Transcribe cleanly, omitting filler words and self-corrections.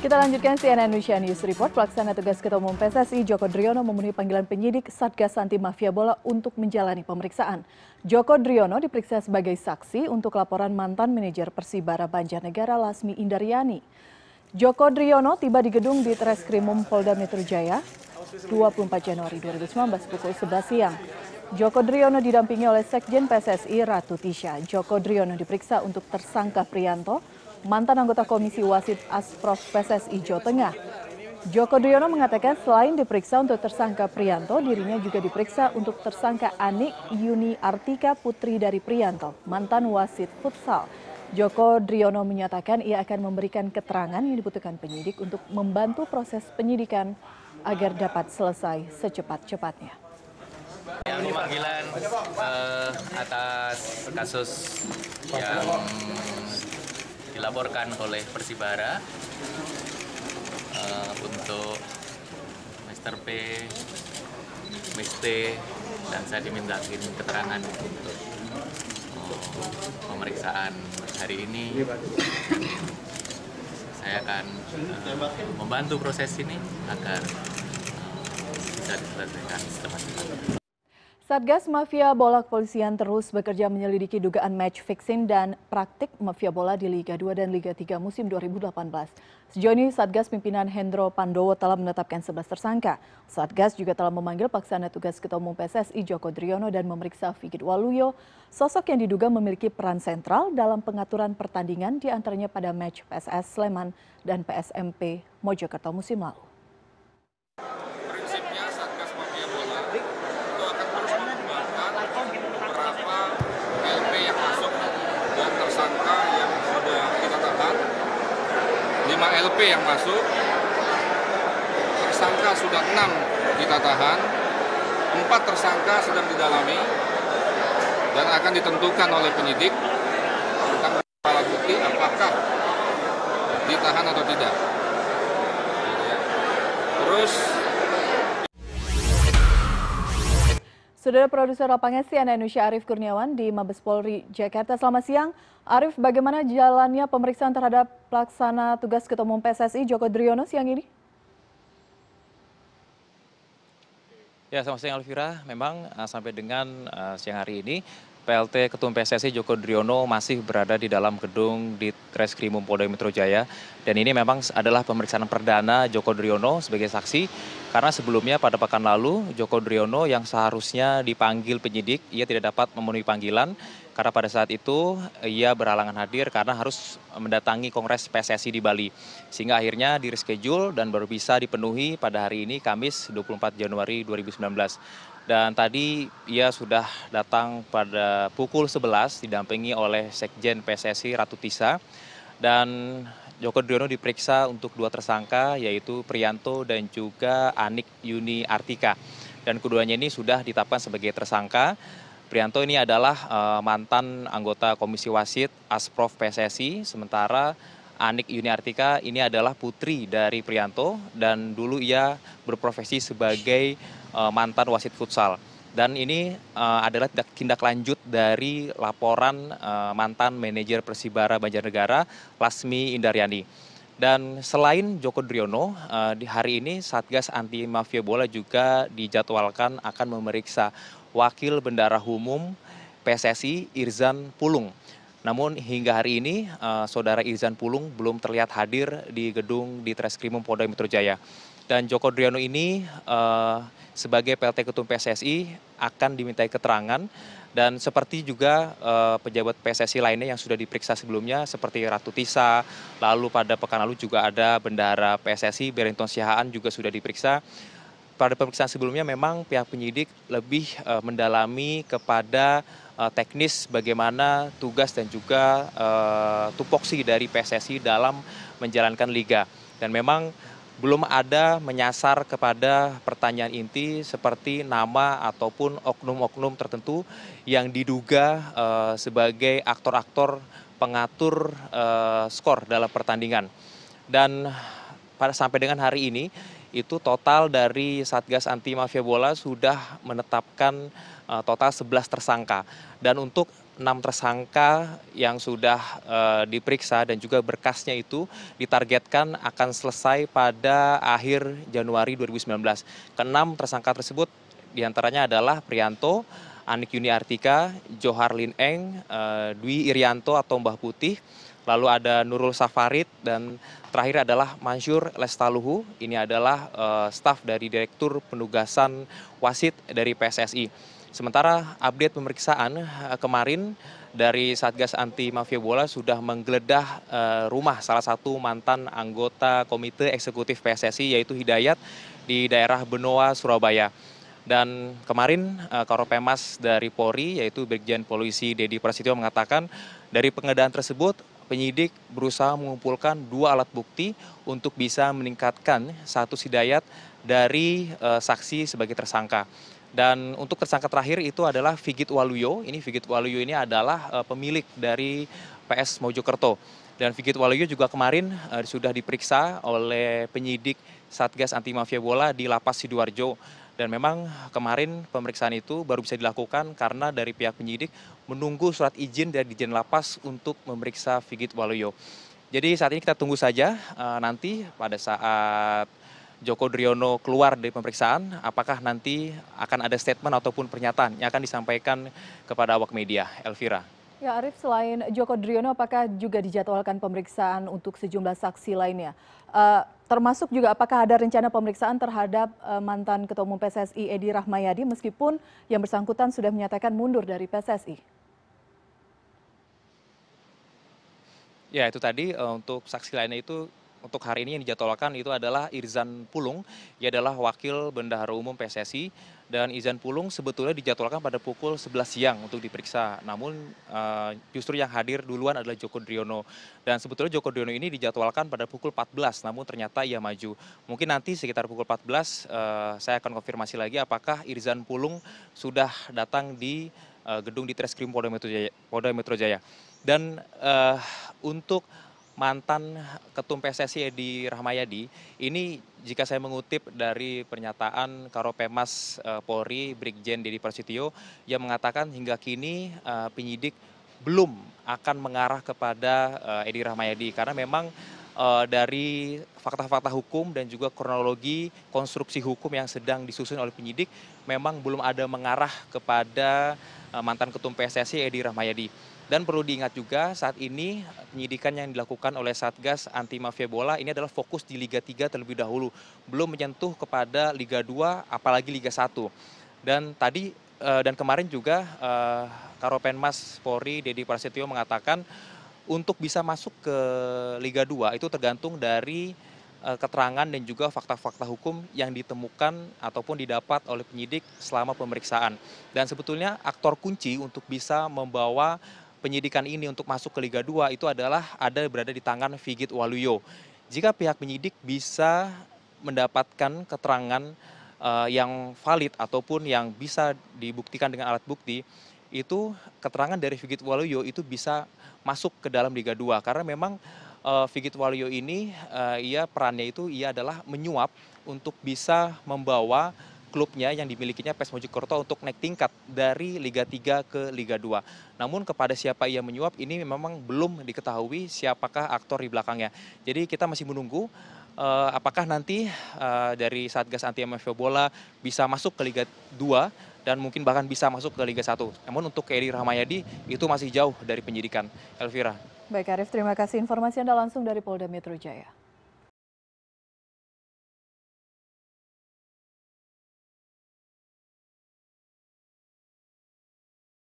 Kita lanjutkan CNN Indonesia News Report. Pelaksana tugas Ketua Umum PSSI Joko Driono memenuhi panggilan penyidik Satgas Anti Mafia Bola untuk menjalani pemeriksaan. Joko Driono diperiksa sebagai saksi untuk laporan mantan manajer Persibara Banjarnegara Lasmi Indaryani. Joko Driono tiba di gedung di Treskrimum Polda Metro Jaya 24 Januari 2019 pukul 11 siang. Joko Driono didampingi oleh Sekjen PSSI Ratu Tisha. Joko Driono diperiksa untuk tersangka Prianto, mantan anggota Komisi Wasit Asprof PSSI Jawa Tengah. Joko Driono mengatakan selain diperiksa untuk tersangka Prianto, dirinya juga diperiksa untuk tersangka Anik Yuni Artika, putri dari Prianto, mantan wasit futsal. Joko Driono menyatakan ia akan memberikan keterangan yang dibutuhkan penyidik untuk membantu proses penyidikan agar dapat selesai secepat-cepatnya. Ini panggilan atas kasus yang dilaporkan oleh Persibara untuk Mr. P, Mr. dan saya dimintakin keterangan untuk pemeriksaan hari ini. Saya akan membantu proses ini agar bisa diselesaikan secepatnya. Satgas Mafia Bola Kepolisian terus bekerja menyelidiki dugaan match fixing dan praktik mafia bola di Liga 2 dan Liga 3 musim 2018. Sejauh ini Satgas pimpinan Hendro Pandowo telah menetapkan 11 tersangka. Satgas juga telah memanggil pelaksana tugas Ketua Umum PSSI Joko Driono dan memeriksa Figit Waluyo, sosok yang diduga memiliki peran sentral dalam pengaturan pertandingan di antaranya pada match PSS Sleman dan PSMP Mojokerto musim lalu. LP yang masuk, tersangka sudah 6 kita tahan, 4 tersangka sedang didalami dan akan ditentukan oleh penyidik tentang alat bukti apakah ditahan atau tidak. Terus Saudara produser lapangan CNN Indonesia Arief Kurniawan di Mabes Polri Jakarta. Selamat siang. Arief, bagaimana jalannya pemeriksaan terhadap pelaksana tugas Ketua Umum PSSI Joko Driono siang ini? Ya, selamat siang Elvira. Memang sampai dengan siang hari ini PLT Ketua Umum PSSI Joko Driono masih berada di dalam gedung di Treskrimum Polda Metro Jaya. Dan ini memang adalah pemeriksaan perdana Joko Driono sebagai saksi. Karena sebelumnya pada pekan lalu Joko Driono yang seharusnya dipanggil penyidik, ia tidak dapat memenuhi panggilan. Karena pada saat itu ia berhalangan hadir karena harus mendatangi Kongres PSSI di Bali. Sehingga akhirnya di reschedule dan baru bisa dipenuhi pada hari ini Kamis 24 Januari 2019. Dan tadi ia sudah datang pada pukul 11 didampingi oleh Sekjen PSSI Ratu Tisha. Dan Joko Driono diperiksa untuk 2 tersangka yaitu Prianto dan juga Anik Yuni Artika. Dan keduanya ini sudah ditetapkan sebagai tersangka. Prianto ini adalah mantan anggota Komisi Wasit Asprof PSSI, sementara Anik Yuni Artika ini adalah putri dari Prianto dan dulu ia berprofesi sebagai mantan wasit futsal. Dan ini adalah tindak lanjut dari laporan mantan manajer Persibara Banjarnegara Lasmi Indaryani. Dan selain Joko Driono, di hari ini Satgas Anti Mafia Bola juga dijadwalkan akan memeriksa Wakil Bendahara Umum PSSI Irzan Pulung. Namun hingga hari ini saudara Irzan Pulung belum terlihat hadir di gedung di Treskrimum Polda Metro Jaya. Dan Joko Driono ini sebagai PLT Ketum PSSI akan dimintai keterangan. Dan seperti juga pejabat PSSI lainnya yang sudah diperiksa sebelumnya seperti Ratu Tisha, lalu pada pekan lalu juga ada Bendahara PSSI Barrington Siahaan juga sudah diperiksa. Pada pemeriksaan sebelumnya memang pihak penyidik lebih mendalami kepada teknis bagaimana tugas dan juga tupoksi dari PSSI dalam menjalankan liga. Dan memang belum ada menyasar kepada pertanyaan inti seperti nama ataupun oknum-oknum tertentu yang diduga sebagai aktor-aktor pengatur skor dalam pertandingan. Dan sampai dengan hari ini itu total dari Satgas Anti Mafia Bola sudah menetapkan total 11 tersangka. Dan untuk 6 tersangka yang sudah diperiksa dan juga berkasnya itu ditargetkan akan selesai pada akhir Januari 2019. Keenam tersangka tersebut diantaranya adalah Prianto, Anik Yuni Artika, Johar Lin Eng, Dwi Irianto atau Mbah Putih, lalu ada Nurul Safarid, dan terakhir adalah Mansyur Lestaluhu. Ini adalah staf dari Direktur Penugasan Wasit dari PSSI. Sementara update pemeriksaan kemarin dari Satgas Anti Mafia Bola sudah menggeledah rumah salah satu mantan anggota Komite Eksekutif PSSI yaitu Hidayat di daerah Benoa, Surabaya. Dan kemarin Karopenmas dari Polri yaitu Brigjen Polisi Dedi Prasetyo mengatakan dari penggeledahan tersebut penyidik berusaha mengumpulkan 2 alat bukti untuk bisa meningkatkan status Hidayat dari saksi sebagai tersangka. Dan untuk tersangka terakhir itu adalah Figit Waluyo. Ini Figit Waluyo ini adalah pemilik dari PS Mojokerto. Dan Figit Waluyo juga kemarin sudah diperiksa oleh penyidik Satgas Anti Mafia Bola di Lapas Sidoarjo. Dan memang kemarin pemeriksaan itu baru bisa dilakukan karena dari pihak penyidik menunggu surat izin dari Dirjen Lapas untuk memeriksa Figit Waluyo. Jadi saat ini kita tunggu saja nanti pada saat Joko Driono keluar dari pemeriksaan, apakah nanti akan ada statement ataupun pernyataan yang akan disampaikan kepada awak media. Elvira. Ya Arief, selain Joko Driono, apakah juga dijadwalkan pemeriksaan untuk sejumlah saksi lainnya? Termasuk juga apakah ada rencana pemeriksaan terhadap mantan Ketua Umum PSSI Edi Rahmayadi meskipun yang bersangkutan sudah menyatakan mundur dari PSSI? Ya itu tadi untuk saksi lainnya itu untuk hari ini yang dijadwalkan itu adalah Irzan Pulung. Ia adalah Wakil Bendahara Umum PSSI dan Irzan Pulung sebetulnya dijadwalkan pada pukul 11 siang untuk diperiksa. Namun justru yang hadir duluan adalah Joko Driono. Dan sebetulnya Joko Driono ini dijadwalkan pada pukul 14 namun ternyata ia maju. Mungkin nanti sekitar pukul 14 saya akan konfirmasi lagi apakah Irzan Pulung sudah datang di gedung di Treskrim Polda Metro Jaya. Dan untuk mantan Ketum PSSI Edi Rahmayadi, ini jika saya mengutip dari pernyataan Karopenmas Polri Brigjen Dedi Prasetyo yang mengatakan hingga kini penyidik belum akan mengarah kepada Edi Rahmayadi karena memang dari fakta-fakta hukum dan juga kronologi konstruksi hukum yang sedang disusun oleh penyidik memang belum ada mengarah kepada mantan Ketum PSSI Edi Rahmayadi. Dan perlu diingat juga saat ini penyidikan yang dilakukan oleh Satgas Anti Mafia Bola ini adalah fokus di Liga 3 terlebih dahulu. Belum menyentuh kepada Liga 2 apalagi Liga 1. Dan kemarin juga Karopenmas Polri Dedi Prasetyo mengatakan untuk bisa masuk ke Liga 2 itu tergantung dari keterangan dan juga fakta-fakta hukum yang ditemukan ataupun didapat oleh penyidik selama pemeriksaan. Dan sebetulnya aktor kunci untuk bisa membawa penyidikan ini untuk masuk ke Liga 2 itu adalah berada di tangan Figit Waluyo. Jika pihak penyidik bisa mendapatkan keterangan yang valid ataupun yang bisa dibuktikan dengan alat bukti, itu keterangan dari Figit Waluyo itu bisa masuk ke dalam Liga 2 karena memang Figit Waluyo ini perannya itu adalah menyuap untuk bisa membawa klubnya yang dimilikinya PES Mojokerto untuk naik tingkat dari Liga 3 ke Liga 2. Namun kepada siapa ia menyuap ini memang belum diketahui siapakah aktor di belakangnya. Jadi kita masih menunggu apakah nanti dari Satgas Anti Mafia Bola bisa masuk ke Liga 2 dan mungkin bahkan bisa masuk ke Liga 1. Namun untuk Edi Rahmayadi itu masih jauh dari penyidikan. Elvira. Baik Arief, terima kasih informasi Anda langsung dari Polda Metro Jaya.